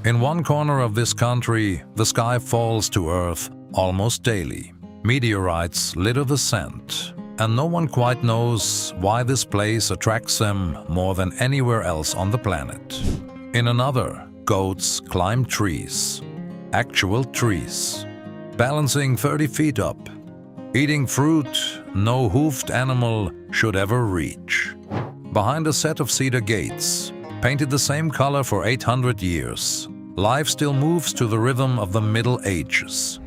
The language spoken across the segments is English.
In one corner of this country, the sky falls to earth almost daily. Meteorites litter the sand, and no one quite knows why this place attracts them more than anywhere else on the planet. In another, goats climb trees, actual trees, balancing 30 feet up, eating fruit no hoofed animal should ever reach. Behind a set of cedar gates, painted the same color for 800 years, life still moves to the rhythm of the Middle Ages.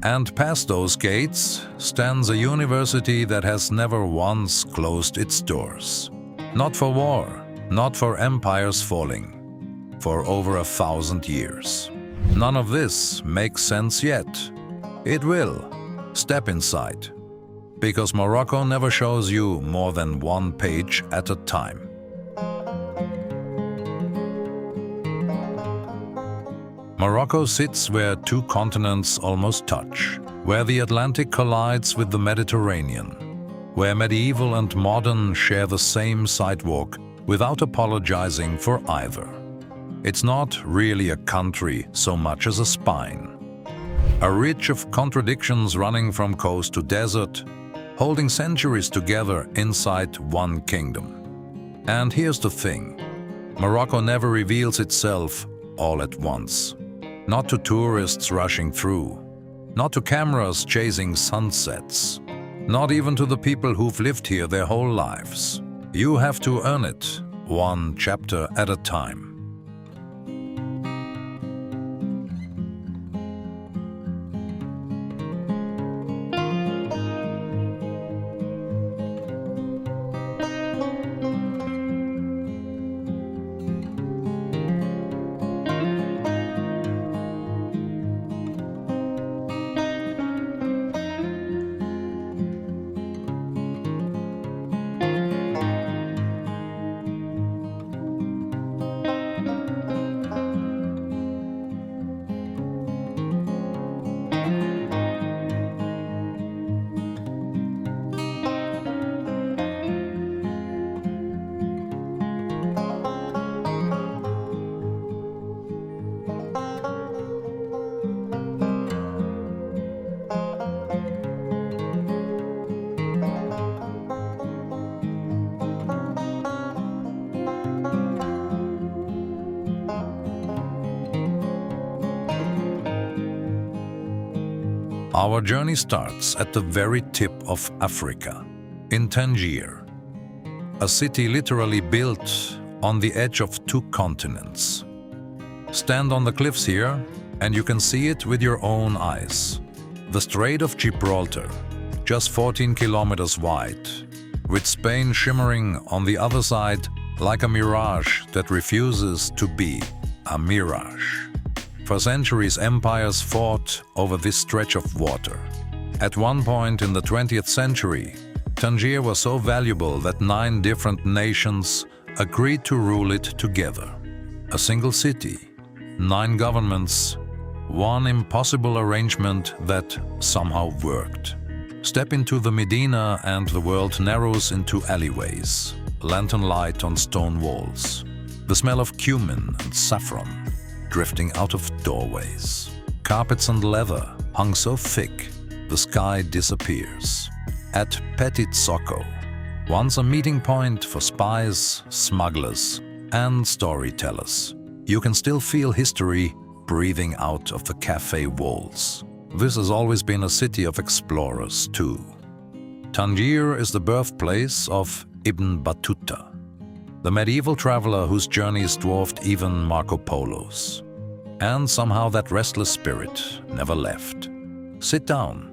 And past those gates stands a university that has never once closed its doors. Not for war, not for empires falling, for over 1,000 years. None of this makes sense yet. It will. Step inside. Because Morocco never shows you more than one page at a time. Morocco sits where two continents almost touch, where the Atlantic collides with the Mediterranean, where medieval and modern share the same sidewalk without apologizing for either. It's not really a country so much as a spine, a ridge of contradictions running from coast to desert, holding centuries together inside one kingdom. And here's the thing, Morocco never reveals itself all at once. Not to tourists rushing through, not to cameras chasing sunsets, not even to the people who've lived here their whole lives. You have to earn it, one chapter at a time. Our journey starts at the very tip of Africa, in Tangier, a city literally built on the edge of two continents. Stand on the cliffs here and you can see it with your own eyes. The Strait of Gibraltar, just 14 kilometers wide, with Spain shimmering on the other side like a mirage that refuses to be a mirage. For centuries, empires fought over this stretch of water. At one point in the 20th century, Tangier was so valuable that 9 different nations agreed to rule it together. A single city, 9 governments, one impossible arrangement that somehow worked. Step into the Medina and the world narrows into alleyways, lantern light on stone walls, the smell of cumin and saffron drifting out of doorways. Carpets and leather hung so thick, the sky disappears. At Petit Socco, once a meeting point for spies, smugglers, and storytellers, you can still feel history breathing out of the cafe walls. This has always been a city of explorers too. Tangier is the birthplace of Ibn Battuta, the medieval traveler whose journeys dwarfed even Marco Polo's. And somehow that restless spirit never left. Sit down,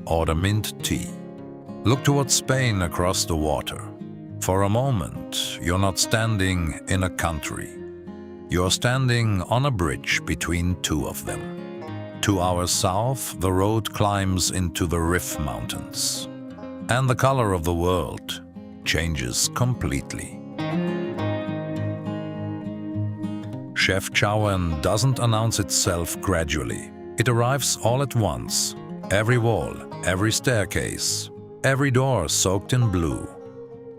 order mint tea. Look towards Spain across the water. For a moment, you're not standing in a country. You're standing on a bridge between two of them. 2 hours south, the road climbs into the Rif Mountains. And the color of the world changes completely. Chef Chowan doesn't announce itself gradually. It arrives all at once. Every wall, every staircase, every door soaked in blue.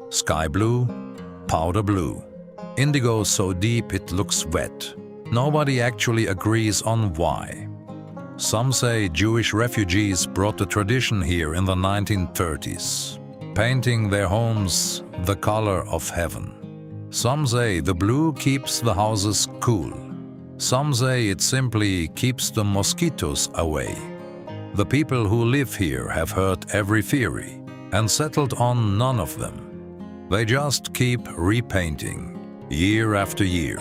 Sky blue, powder blue, indigo so deep it looks wet, Nobody actually agrees on why. Some say Jewish refugees brought the tradition here in the 1930s, painting their homes the color of heaven. Some say the blue keeps the houses cool. Some say it simply keeps the mosquitoes away. The people who live here have heard every theory and settled on none of them. They just keep repainting, year after year,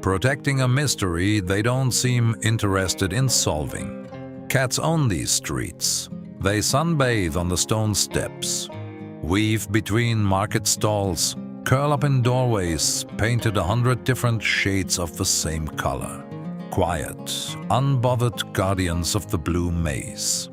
protecting a mystery they don't seem interested in solving. Cats own these streets. They sunbathe on the stone steps, weave between market stalls, curl up in doorways painted 100 different shades of the same color. Quiet, unbothered guardians of the blue maze.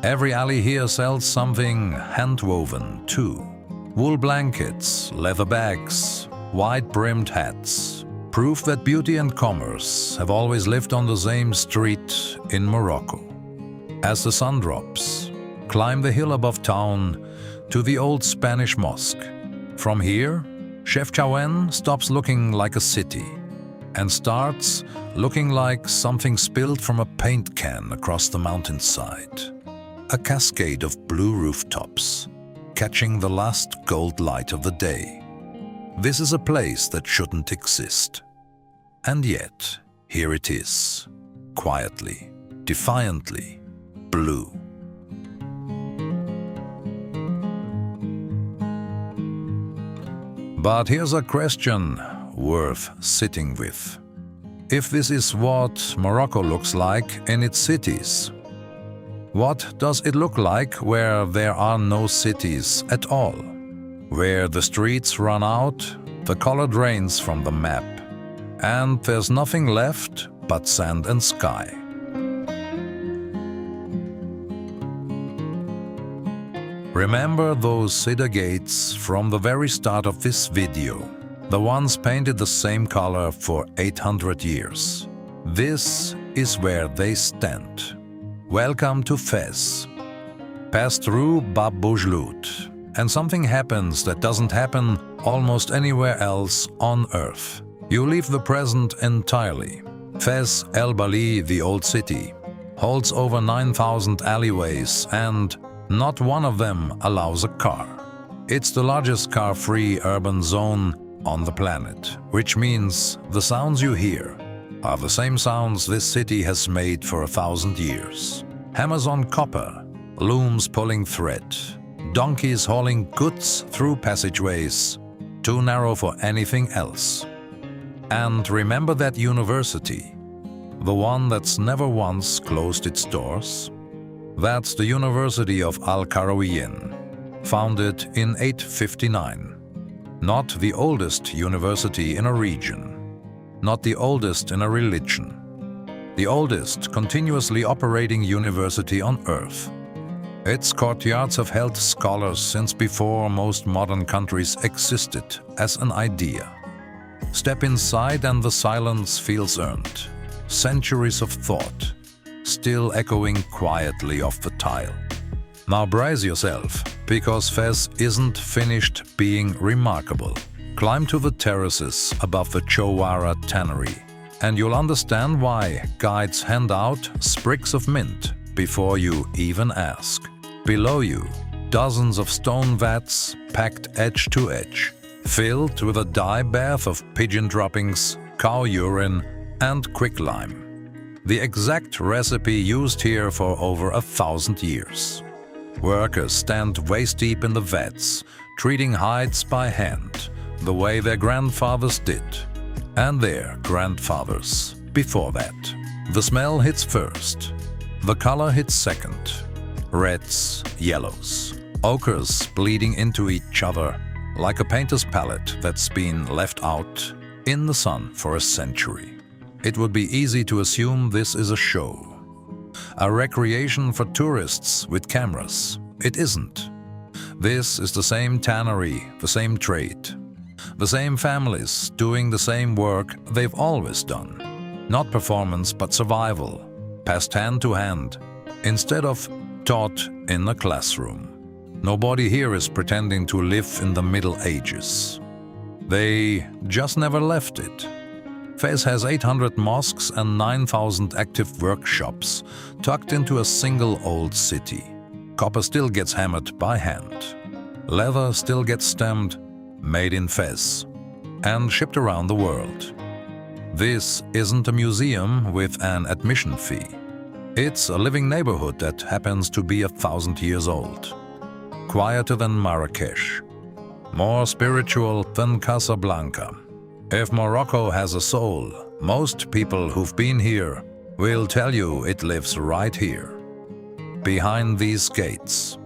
Every alley here sells something hand-woven too. Wool blankets, leather bags, wide-brimmed hats. Proof that beauty and commerce have always lived on the same street in Morocco. As the sun drops, climb the hill above town to the old Spanish mosque. From here, Chefchaouen stops looking like a city and starts looking like something spilled from a paint can across the mountainside. A cascade of blue rooftops, catching the last gold light of the day. This is a place that shouldn't exist. And yet, here it is, quietly, defiantly, blue. But here's a question worth sitting with. If this is what Morocco looks like in its cities, what does it look like where there are no cities at all? Where the streets run out, the color drains from the map, and there's nothing left but sand and sky. Remember those cedar gates from the very start of this video, the ones painted the same color for 800 years. This is where they stand. Welcome to Fez. Pass through Bab Boujloud, and something happens that doesn't happen almost anywhere else on Earth. You leave the present entirely. Fez El Bali, the old city, holds over 9,000 alleyways, and not one of them allows a car. It's the largest car-free urban zone on the planet, which means the sounds you hear are the same sounds this city has made for 1,000 years. Hammers on copper, looms pulling thread, donkeys hauling goods through passageways, too narrow for anything else. And remember that university, the one that's never once closed its doors? That's the University of Al-Qarawiyyin, founded in 859. Not the oldest university in a region, not the oldest in a religion, the oldest continuously operating university on Earth. Its courtyards have held scholars since before most modern countries existed as an idea. Step inside and the silence feels earned. Centuries of thought, still echoing quietly off the tile. Now brace yourself, because Fez isn't finished being remarkable. Climb to the terraces above the Chowara tannery, and you'll understand why guides hand out sprigs of mint before you even ask. Below you, dozens of stone vats packed edge to edge, filled with a dye bath of pigeon droppings, cow urine, and quicklime. The exact recipe used here for over 1,000 years. Workers stand waist-deep in the vats, treating hides by hand, the way their grandfathers did, and their grandfathers before that. The smell hits first, the color hits second. Reds, yellows, ochres bleeding into each other like a painter's palette that's been left out in the sun for a century. It would be easy to assume this is a show, a recreation for tourists with cameras. It isn't. This is the same tannery, the same trade, the same families doing the same work they've always done. Not performance, but survival, passed hand to hand, instead of taught in a classroom. Nobody here is pretending to live in the Middle Ages. They just never left it. Fez has 800 mosques and 9,000 active workshops tucked into a single old city. Copper still gets hammered by hand. Leather still gets stamped, made in Fez, and shipped around the world. This isn't a museum with an admission fee. It's a living neighborhood that happens to be 1,000 years old. Quieter than Marrakech. More spiritual than Casablanca. If Morocco has a soul, most people who've been here will tell you it lives right here, behind these gates.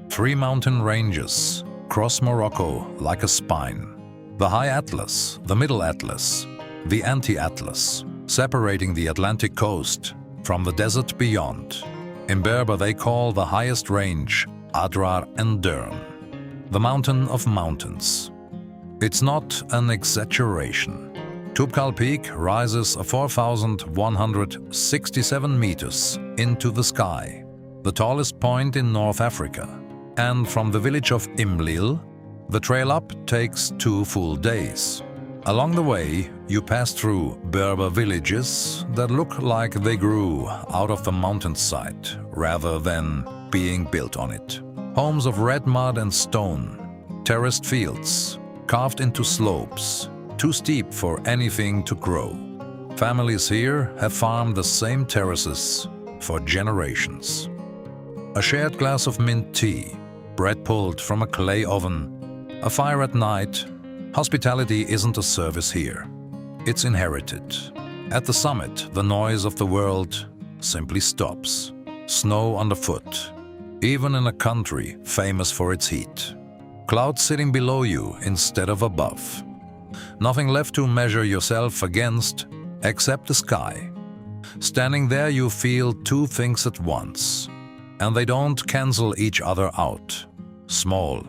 Three mountain ranges cross Morocco like a spine. The High Atlas, the Middle Atlas, the Anti-Atlas, separating the Atlantic coast from the desert beyond. In Berber they call the highest range Adrar and Dern, the mountain of mountains. It's not an exaggeration. Toubkal Peak rises 4,167 meters into the sky, the tallest point in North Africa. And from the village of Imlil, the trail up takes 2 full days. Along the way, you pass through Berber villages that look like they grew out of the mountainside rather than being built on it. Homes of red mud and stone, terraced fields, carved into slopes, too steep for anything to grow. Families here have farmed the same terraces for generations. A shared glass of mint tea, bread pulled from a clay oven, a fire at night. Hospitality isn't a service here. It's inherited. At the summit, the noise of the world simply stops. Snow underfoot, even in a country famous for its heat. Clouds sitting below you instead of above. Nothing left to measure yourself against except the sky. Standing there you feel 2 things at once, and they don't cancel each other out. Small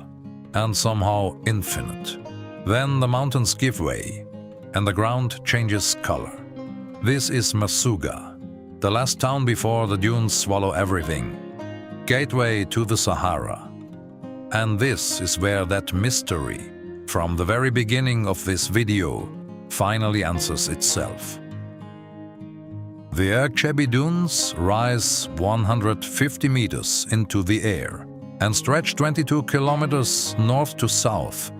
and somehow infinite. Then the mountains give way, and the ground changes color. This is Masuga, the last town before the dunes swallow everything. Gateway to the Sahara. And this is where that mystery, from the very beginning of this video, finally answers itself. The Erchebi Dunes rise 150 meters into the air and stretch 22 kilometers north to south.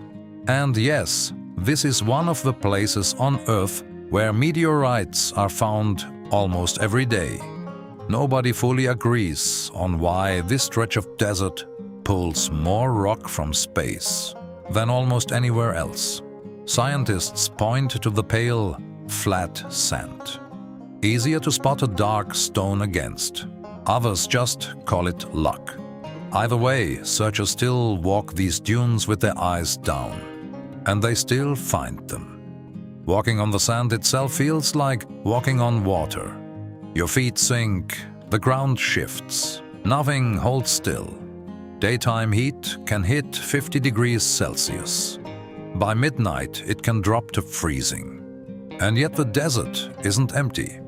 And yes, this is one of the places on Earth where meteorites are found almost every day. Nobody fully agrees on why this stretch of desert pulls more rock from space than almost anywhere else. Scientists point to the pale, flat sand. Easier to spot a dark stone against. Others just call it luck. Either way, searchers still walk these dunes with their eyes down. And they still find them. Walking on the sand itself feels like walking on water. Your feet sink, the ground shifts, nothing holds still. Daytime heat can hit 50 degrees Celsius. By midnight, it can drop to freezing. And yet the desert isn't empty.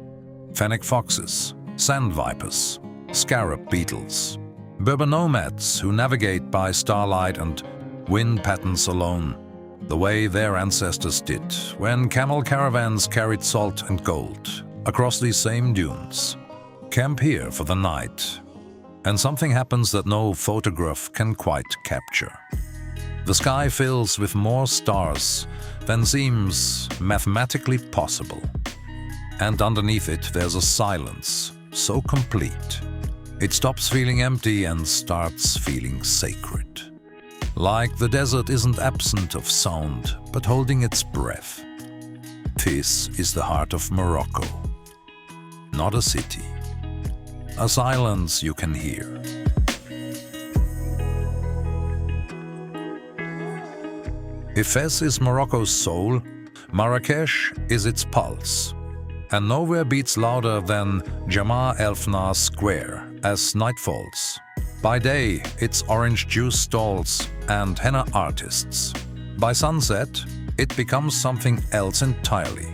Fennec foxes, sand vipers, scarab beetles, Berber nomads who navigate by starlight and wind patterns alone, the way their ancestors did when camel caravans carried salt and gold across these same dunes. Camp here for the night, and something happens that no photograph can quite capture. The sky fills with more stars than seems mathematically possible. And underneath it there's a silence so complete. It stops feeling empty and starts feeling sacred. Like the desert isn't absent of sound, but holding its breath. This is the heart of Morocco. Not a city. A silence you can hear. If Fez is Morocco's soul, Marrakech is its pulse. And nowhere beats louder than Jemaa El Fna Square as night falls. By day, it's orange juice stalls and henna artists. By sunset, it becomes something else entirely.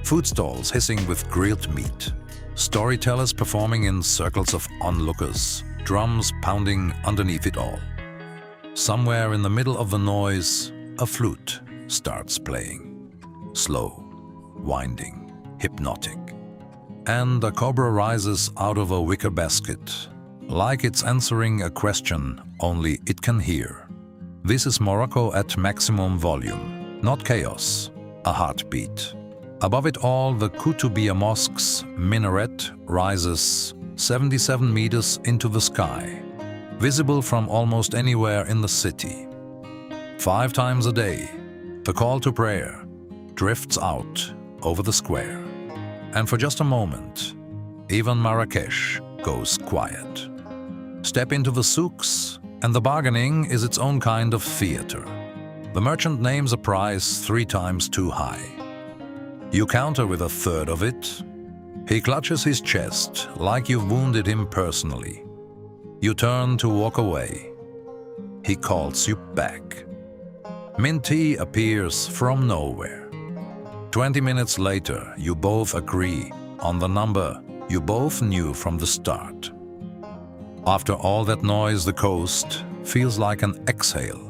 Food stalls hissing with grilled meat. Storytellers performing in circles of onlookers, drums pounding underneath it all. somewhere in the middle of the noise, a flute starts playing. Slow, winding, hypnotic. And a cobra rises out of a wicker basket, like it's answering a question only it can hear. This is Morocco at maximum volume, not chaos, a heartbeat. Above it all, the Koutoubia Mosque's minaret rises 77 meters into the sky, visible from almost anywhere in the city. 5 times a day, the call to prayer drifts out over the square. And for just a moment, even Marrakech goes quiet. Step into the souks, and the bargaining is its own kind of theater. The merchant names a price 3 times too high. You counter with a third of it. He clutches his chest like you've wounded him personally. You turn to walk away. He calls you back. Mint tea appears from nowhere. 20 minutes later, you both agree on the number you both knew from the start. After all that noise, the coast feels like an exhale.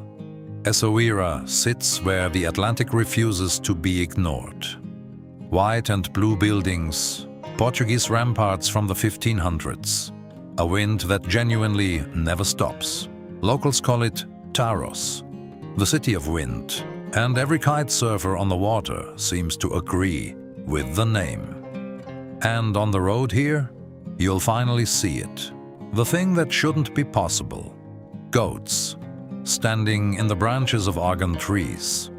Essaouira sits where the Atlantic refuses to be ignored. White and blue buildings, Portuguese ramparts from the 1500s. A wind that genuinely never stops. Locals call it Taros, the city of wind, and every kite surfer on the water seems to agree with the name. And on the road here, you'll finally see it. The thing that shouldn't be possible. Goats, standing in the branches of argan trees,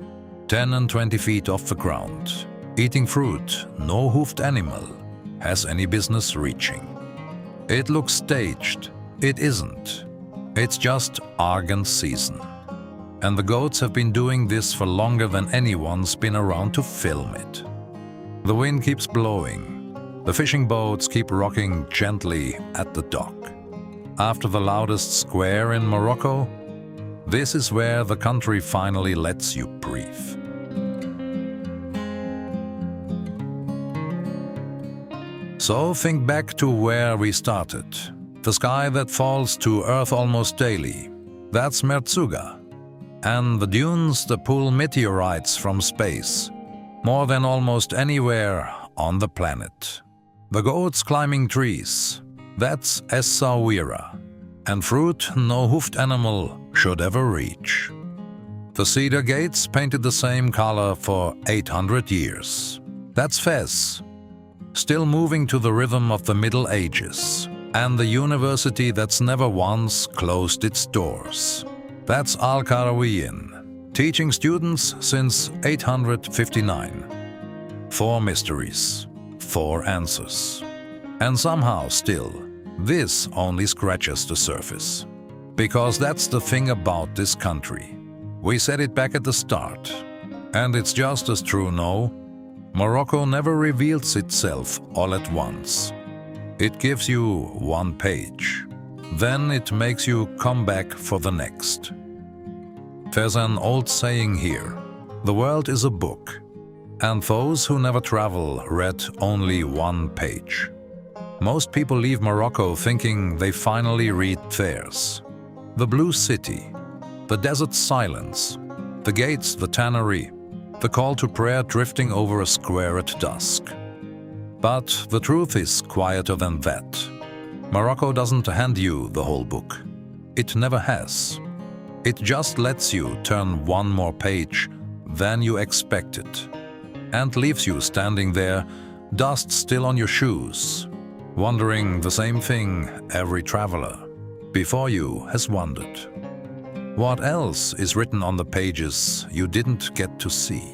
10 and 20 feet off the ground, eating fruit no hoofed animal has any business reaching. It looks staged. It isn't. It's just argan season. And the goats have been doing this for longer than anyone's been around to film it. The wind keeps blowing. The fishing boats keep rocking gently at the dock. After the loudest square in Morocco, this is where the country finally lets you breathe. So think back to where we started. The sky that falls to Earth almost daily. That's Merzuga. And the dunes that pull meteorites from space. More than almost anywhere on the planet. The goats climbing trees. That's Essaouira. And fruit no hoofed animal should ever reach. The cedar gates painted the same color for 800 years. That's Fez. Still moving to the rhythm of the Middle Ages, and the university that's never once closed its doors. That's Al Qarawiyyin, teaching students since 859. 4 mysteries, 4 answers. And somehow still, this only scratches the surface. Because that's the thing about this country. We said it back at the start. And it's just as true now. Morocco never reveals itself all at once. It gives you 1 page. Then it makes you come back for the next. There's an old saying here, the world is a book, and those who never travel read only 1 page. Most people leave Morocco thinking they finally read theirs. The blue city, the desert silence, the gates, the tannery, the call to prayer drifting over a square at dusk. But the truth is quieter than that. Morocco doesn't hand you the whole book. It never has. It just lets you turn 1 more page than you expected, and leaves you standing there, dust still on your shoes, wondering the same thing every traveler before you has wondered. What else is written on the pages you didn't get to see?